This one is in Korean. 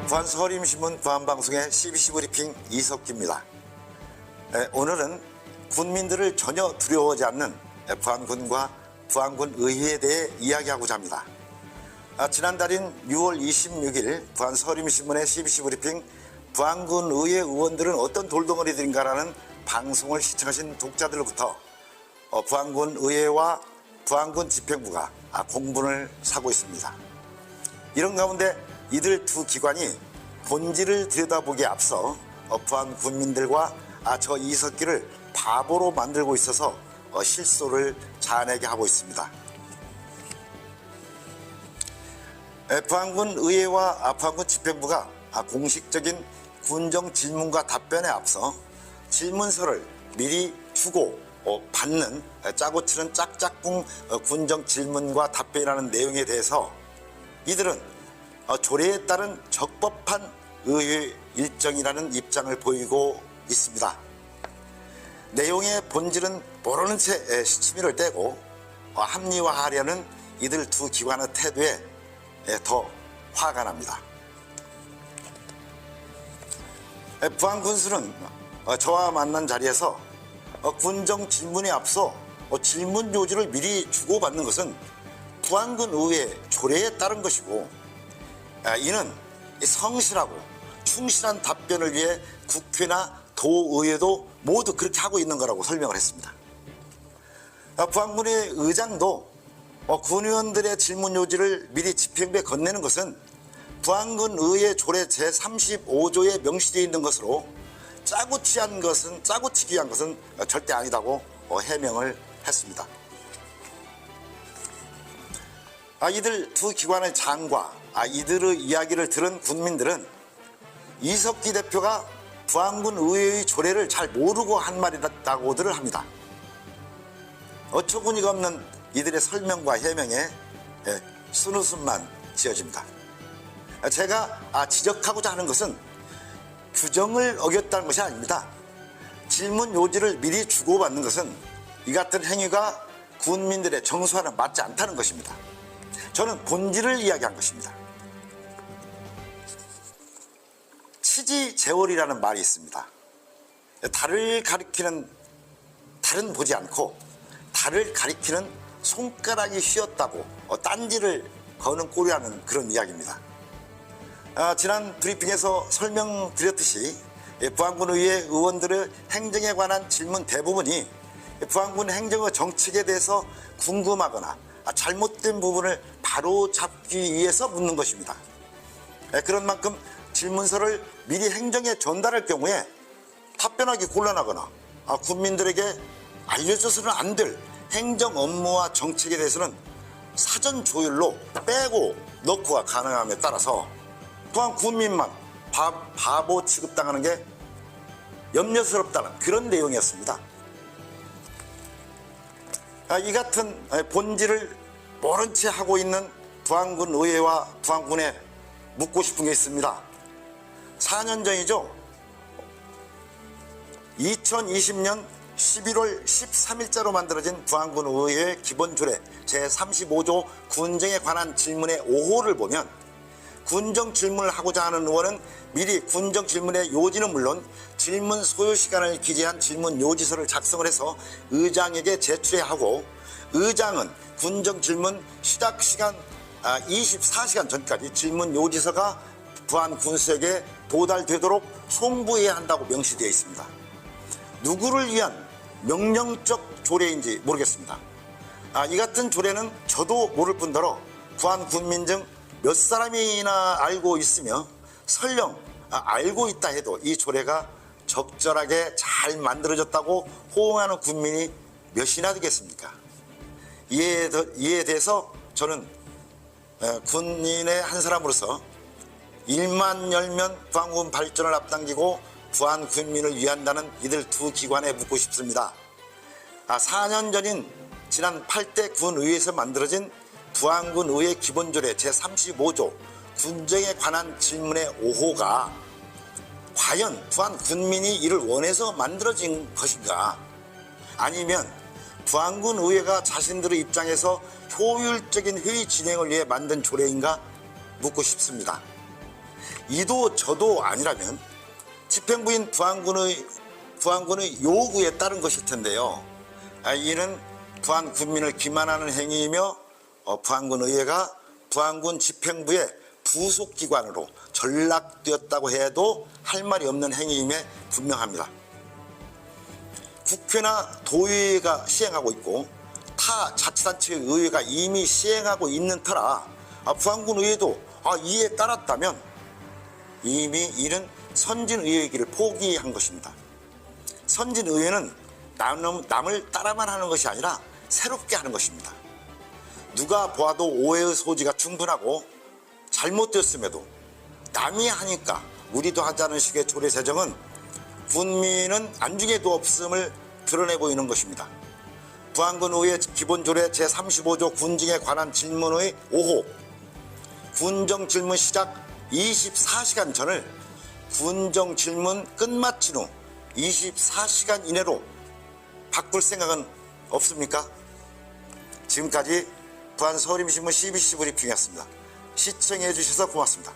부안 서림신문 부안방송의 CBC 브리핑 이석기입니다. 오늘은 군민들을 전혀 두려워하지 않는 부안군과 부안군 의회에 대해 이야기하고자 합니다. 지난달인 6월 26일 부안 서림신문의 CBC 브리핑 부안군 의회 의원들은 어떤 돌덩어리들인가라는 방송을 시청하신 독자들로부터 부안군 의회와 부안군 집행부가 공분을 사고 있습니다. 이런 가운데 이들 두 기관이 본질을 들여다보기에 앞서 부안 군민들과 저 이석기를 바보로 만들고 있어서 실소를 자아내게 하고 있습니다. 부안군 의회와 부안군 집행부가 공식적인 군정 질문과 답변에 앞서 질문서를 미리 주고 받는 짜고 치는 짝짝꿍 군정 질문과 답변이라는 내용에 대해서 이들은 조례에 따른 적법한 의회 일정이라는 입장을 보이고 있습니다. 내용의 본질은 모르는 채 시치미를 떼고 합리화하려는 이들 두 기관의 태도에 더 화가 납니다. 부안군수는 저와 만난 자리에서 군정 질문에 앞서 질문 요지를 미리 주고받는 것은 부안군 의회 조례에 따른 것이고, 이는 성실하고 충실한 답변을 위해 국회나 도의회도 모두 그렇게 하고 있는 거라고 설명을 했습니다. 부안군의 의장도 군의원들의 질문 요지를 미리 집행부에 건네는 것은 부안군 의회 조례 제35조에 명시되어 있는 것으로 짜고 치기 위한 것은 절대 아니다고 해명을 했습니다. 이들 두 기관의 장과 이들의 이야기를 들은 군민들은 이석기 대표가 부안군 의회의 조례를 잘 모르고 한 말이라고들 합니다. 어처구니가 없는 이들의 설명과 해명에 쓴웃음만 지어집니다. 제가 지적하고자 하는 것은 규정을 어겼다는 것이 아닙니다. 질문 요지를 미리 주고받는 것은 이 같은 행위가 군민들의 정서와는 맞지 않다는 것입니다. 저는 본질을 이야기한 것입니다. 치지제월이라는 말이 있습니다. 달을 보지 않고 달을 가리키는 손가락이 휘었다고 딴지를 거는 꼴이라는 그런 이야기입니다. 지난 브리핑에서 설명드렸듯이 부안군 의회 의원들의 행정에 관한 질문 대부분이 부안군 행정의 정책에 대해서 궁금하거나 잘못된 부분을 바로잡기 위해서 묻는 것입니다. 그런 만큼 질문서를 미리 행정에 전달할 경우에 답변하기 곤란하거나 국민들에게 알려져서는 안 될 행정 업무와 정책에 대해서는 사전 조율로 빼고 넣고가 가능함에 따라서 또한 군민만 바보 취급당하는 게 염려스럽다는 그런 내용이었습니다. 이 같은 본질을 모른 채 하고 있는 부안군 의회와 부안군에 묻고 싶은 게 있습니다. 4년 전이죠. 2020년 11월 13일자로 만들어진 부안군 의회 기본조례 제35조 군정에 관한 질문의 5호를 보면 군정 질문을 하고자 하는 의원은 미리 군정 질문의 요지는 물론 질문 소요 시간을 기재한 질문 요지서를 작성을 해서 의장에게 제출해야 하고, 의장은 군정 질문 시작 시간 24시간 전까지 질문 요지서가 부안 군수에게 도달되도록 송부해야 한다고 명시되어 있습니다. 누구를 위한 명령적 조례인지 모르겠습니다. 이 같은 조례는 저도 모를 뿐더러 부안 군민 중 몇 사람이나 알고 있으며 설령 알고 있다 해도 이 조례가 적절하게 잘 만들어졌다고 호응하는 군민이 몇이나 되겠습니까? 이에 대해서 저는 군인의 한 사람으로서 일만 열면 부안군 발전을 앞당기고 부안 군민을 위한다는 이들 두 기관에 묻고 싶습니다. 4년 전인 지난 8대 군의회에서 만들어진 부안군 의회 기본조례 제35조 군정에 관한 질문의 5호가 과연 부안 군민이 이를 원해서 만들어진 것인가, 아니면 부안군 의회가 자신들의 입장에서 효율적인 회의 진행을 위해 만든 조례인가 묻고 싶습니다. 이도 저도 아니라면 집행부인 부안군의 요구에 따른 것일 텐데요. 이는 부안 군민을 기만하는 행위이며 부안군의회가 부안군 집행부의 부속기관으로 전락되었다고 해도 할 말이 없는 행위임에 분명합니다. 국회나 도의회가 시행하고 있고 타 자치단체의 의회가 이미 시행하고 있는 터라 부안군 의회도 이에 따랐다면 이미 이는 선진의회이기를 포기한 것입니다. 선진의회는 남을 따라만 하는 것이 아니라 새롭게 하는 것입니다. 누가 보아도 오해의 소지가 충분하고 잘못되었음에도 남이 하니까 우리도 하자는 식의 조례 제정은 군민은 안중에도 없음을 드러내 보이는 것입니다. 부안군 의회 기본조례 제35조 군정에 관한 질문의 5호 군정 질문 시작 24시간 전을 군정 질문 끝마친 후 24시간 이내로 바꿀 생각은 없습니까? 지금까지 부안 서울임신문 CBC 브리핑이었습니다. 시청해 주셔서 고맙습니다.